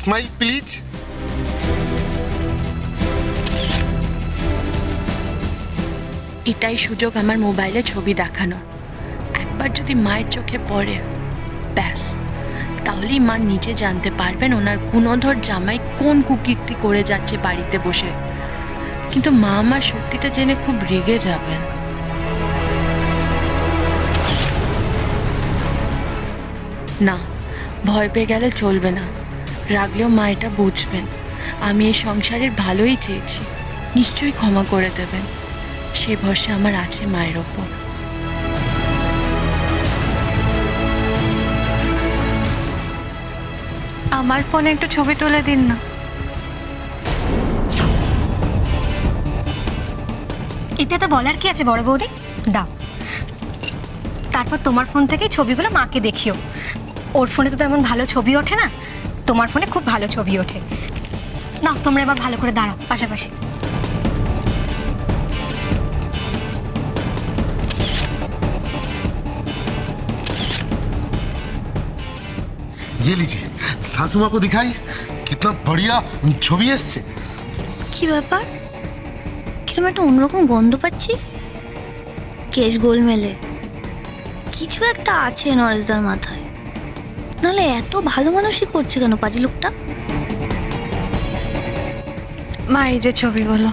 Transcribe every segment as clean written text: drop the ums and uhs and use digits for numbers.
Smile please. এটাই সুযোগ আমার মোবাইলে ছবি দেখানোর। একবার যদি মায়ের চোখে পড়ে, ব্যাস, তাহলেই মা নিজে জানতে পারবেন ওনার গুণধর জামাই কোন কুকীর্তি করে যাচ্ছে বাড়িতে বসে। কিন্তু মা আমার সত্যিটা জেনে খুব রেগে যাবেন। না, ভয় পেয়ে গেলে চলবে না। রাগলেও মা এটা বুঝবেন আমি এই সংসারের ভালোই চেয়েছি, নিশ্চয়ই ক্ষমা করে দেবেন। সে ভরসা আমার আছে মায়ের ওপর। আমার ফোনে একটু ছবি তুলে দিন না। এতে তো বলার কি আছে বড় বৌদি, দাও। তারপর তোমার ফোন থেকে ছবিগুলো মাকে দেখিও। ওর ফোনে তো তেমন ভালো ছবি ওঠে না, তোমার ফোনে খুব ভালো ছবি ওঠে। নাও, তোমরা এবার ভালো করে দাঁড়াও পাশাপাশি। ये लीजिए, सासू माँ को दिखाई, कितना बढ़िया ছবি এসছে। কি ব্যাপার, কিরকম একটা অন্যরকম গন্ধ পাচ্ছি। কেশ গোলমেলে কিছু একটা আছে নরেশদার মাথায়, নাহলে এত ভালো মানুষই করছে কেন পাজি লোকটা। মা, এই যে ছবিগুলো।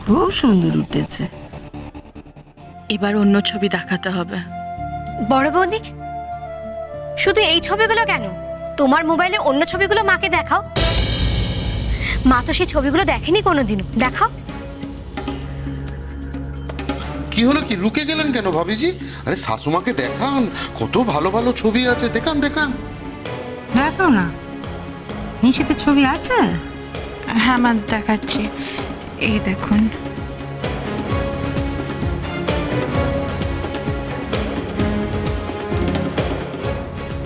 খুব সুন্দর উঠেছে। এবার অন্য ছবি দেখাতে হবে। বড় বৌদি, শুধু এই ছবিগুলো কেন, তোমার মোবাইলে অন্য ছবিগুলো মাকে দেখাও। মা তো সেই ছবিগুলো দেখেনি কোনোদিনও, দেখাও। কি হলো, কি রুকে গেলেন কেন ভাবিজি? আরে শাশুমাকে দেখান, কত ভালো ভালো ছবি আছে, দেখান দেখান। দেখো না, নিশিতে ছবি আছে। হ্যাঁ মা, দেখাচ্ছি। এই দেখুন।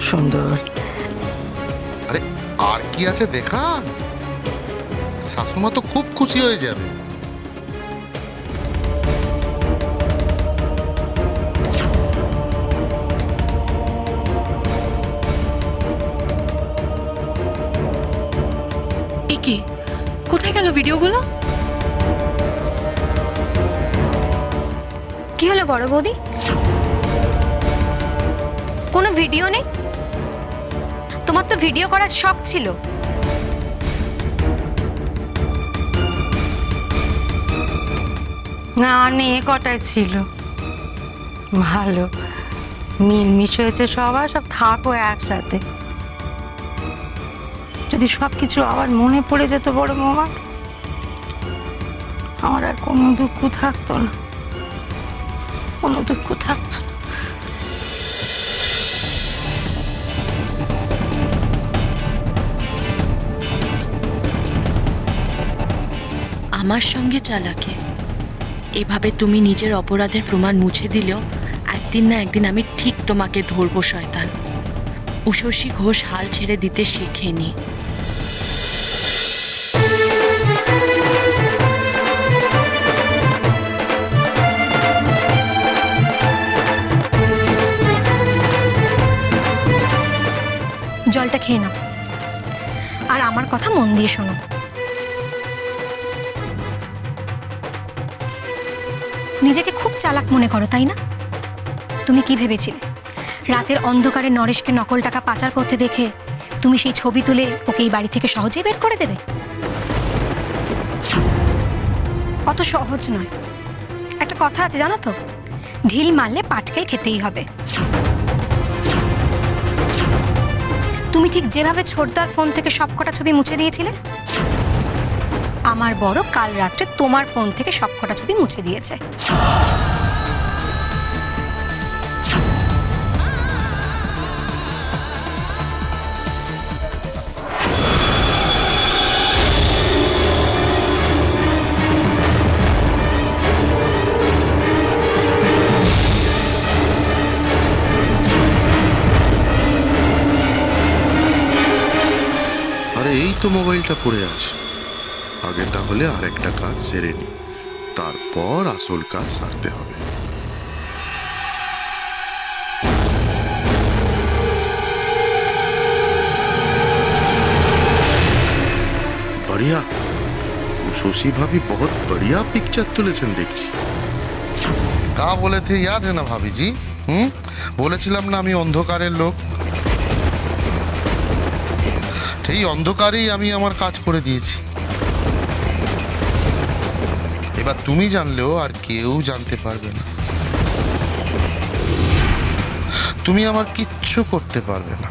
সুন্দর। আরে আর কি আছে দেখান, শাশুমা তো খুব খুশি হয়ে যাবে। এ কি, কোথায় গেল ভিডিওগুলো? কি হলো বড় বৌদি, কোনো ভিডিও নেই? তোমার তো ভিডিও করার শখ ছিল। না, অনেক কটাই ছিল। ভালো মিলমিশ হয়েছে সবার, সব থাকো একসাথে। যদি সব কিছু আবার মনে পড়ে যেত বড় মামা, আমার আর কোনো দুঃখ থাকতো না, কোনো দুঃখ থাকতো না। আমার সঙ্গে চালাকি, এভাবে তুমি নিজের অপরাধের প্রমাণ মুছে দিলেও একদিন না একদিন আমি ঠিক তোমাকে ধরবো শয়তান। উষসী ঘোষ হাল ছেড়ে দিতে শেখেনি। জলটা খেয়ে নাও, আর আমার কথা মন দিয়ে শোনো। নিজেকে খুব চালাক মনে করো, তাই না? তুমি কি ভেবেছিলে রাতের অন্ধকারে নরেশকে নকল টাকা পাচার করতে দেখে তুমি সেই ছবি তুলে ওকে এই বাড়ি থেকে সহজেই বের করে দেবে? অত সহজ নয়। একটা কথা আছে জানো তো, ঢিল মারলে পাটকেল খেতেই হবে। তুমি ঠিক যেভাবে ছোটদার ফোন থেকে সবকটা ছবি মুছে দিয়েছিলে, আমার বড় কাল রাত্রে তোমার ফোন থেকে সবকটা ছবি মুছে দিয়েছে। আরে এই তো মোবাইলটা পড়ে আছে, আগে তাহলে আরেকটা কাজ সেরে নি, তারপর আসল কাজ সারতে হবে। शशि भाभी बहुत बढ़िया पिक्चर তুলেছেন দেখছি। কা বলে থে याद है ना भाभी जी? বলেছিলাম না আমি অন্ধকারের লোক। সেই অন্ধকারেই আমি আমার কাজ করে দিয়েছি। এবার তুমি জানলেও আর কেউ জানতে পারবে না। তুমি আমার কিচ্ছু করতে পারবে না।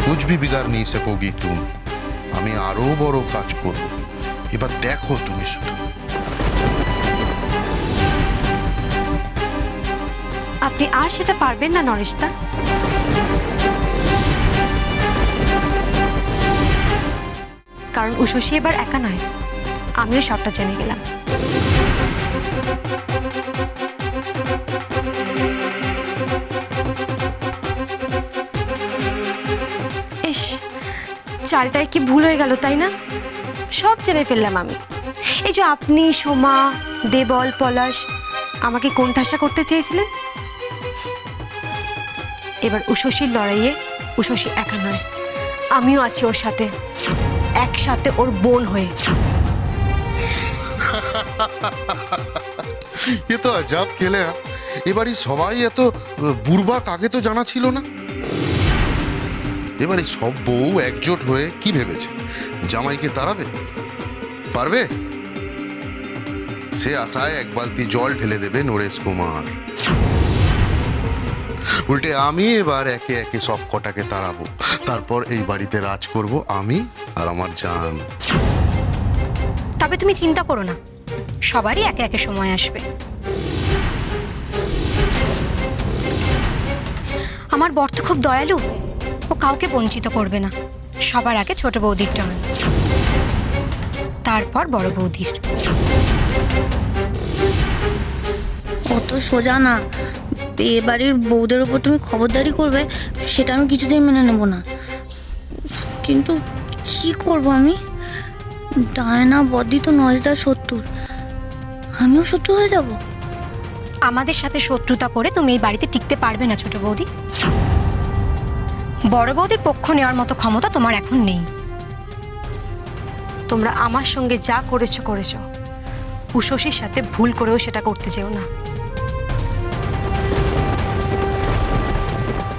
कुछ भी बिगाड़ नहीं सकोगी तुम। আমি আরো বড় কাজ করব। এবার দেখো তুমি শুধু। আপনি আর সেটা পারবেন না নরেশদা। কারণ উষসী এবার একা নয়, আমিও সবটা জেনে গেলাম। ইস, চালটায় কি ভুল হয়ে গেল তাই না? সব জেনে ফেললাম আমি। এই যে আপনি, সোমা, দেবল, পলাশ আমাকে কোণঠাসা করতে চেয়েছিলেন, এবার উষসীর লড়াইয়ে উষসী একা নয়, আমিও আছি ওর সাথে, একসাথে ওর বোন হয়ে। এ তো আজব খেলে। এবারে সবাই এত বুড়বাক, আগে তো জানা ছিল না। এবারে সব বউ একজোট হয়ে কি ভেবেছে, জামাইকে তাড়াবে? পারবে? সে আশায় এক বালতি জল ঢেলে দেবে নরেশ কুমার। উল্টে আমি এবার একে একে সব কটাকে তাড়াবো। তারপর এই বাড়িতে রাজ করব আমি আর আমার জান। তবে তুমি চিন্তা করো না, সবারই একে একে সময় আসবে। আমার বর তো খুব দয়ালু, ও কাউকে বঞ্চিত করবে না। সবার আগে ছোট বৌদির টান, তারপর বড় বৌদির। অত সোজা না। এ বাড়ির বউদের ওপর তুমি খবরদারি করবে, সেটা আমি কিছুতেই মেনে নেব না। কিন্তু কি করব আমি? ডায়না বদ্দি তো নজদার শত্রুর, আমিও শত্রু হয়ে যাব। আমাদের সাথে শত্রুতা করে তুমি এই বাড়িতে টিকতে পারবে না ছোট বৌদি। বড় বৌদির পক্ষ নেওয়ার মতো ক্ষমতা তোমার এখন নেই। তোমরা আমার সঙ্গে যা করেছো করেছো, উষসীর সাথে ভুল করেও সেটা করতে যেও না।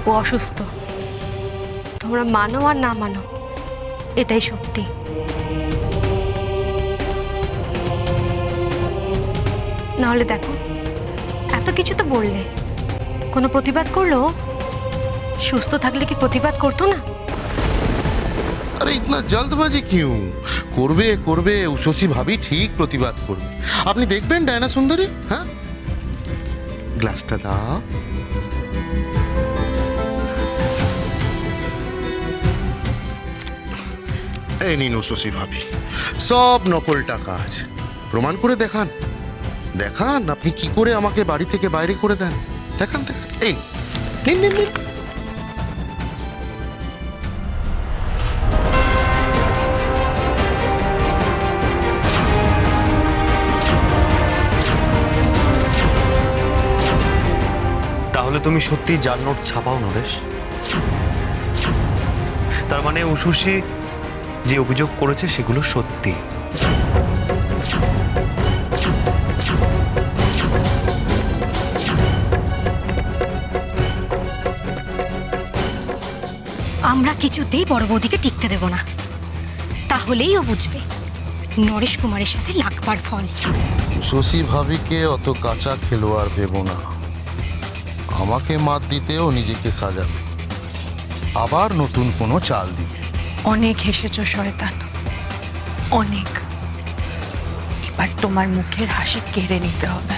ও অসুস্থ, তোমরা মানো আর না মানো, এটাই সত্যি। নাহলে দেখো, এত কিছু তো বললে, কোনো প্রতিবাদ করলো? সুস্থ থাকলে কি প্রতিবাদ করতো না? আরে ইতনা জলদবাজি কিউ? করবে করবে, উষসী ভাবি ঠিক প্রতিবাদ করবে। আপনি দেখবেন ডায়না সুন্দরী। হ্যাঁ, গ্লাসটা দাও। এই নিন উষসী ভাবি, সব নকল টাকা আছে। প্রমাণ করে দেখান, দেখান আপনি কি করে আমাকে বাড়ি থেকে বাইরে করে দেন। দেখান দেখান। এই নিন নিন নিন। তাহলে তুমি সত্যি জাল নোট ছাপাও নরেশ? তার মানে উষসী যে অভিযোগ করেছে সেগুলো সত্যি? আমরা কিছুতেই বড় বৌদিকে টিকতে দেব না, তাহলেই ও বুঝবে নরেশ কুমারের সাথে লাগবার ফল। শশী ভাবিকে অত কাঁচা খেলোয়াড় ভেবো না। আমাকে মাত দিতেও নিজেকে সাজাবে, আবার নতুন কোনো চাল দিবে। অনেক হেসেছো শয়তান, অনেক। এবার তোমার মুখের হাসি কেড়ে নিতে হবে।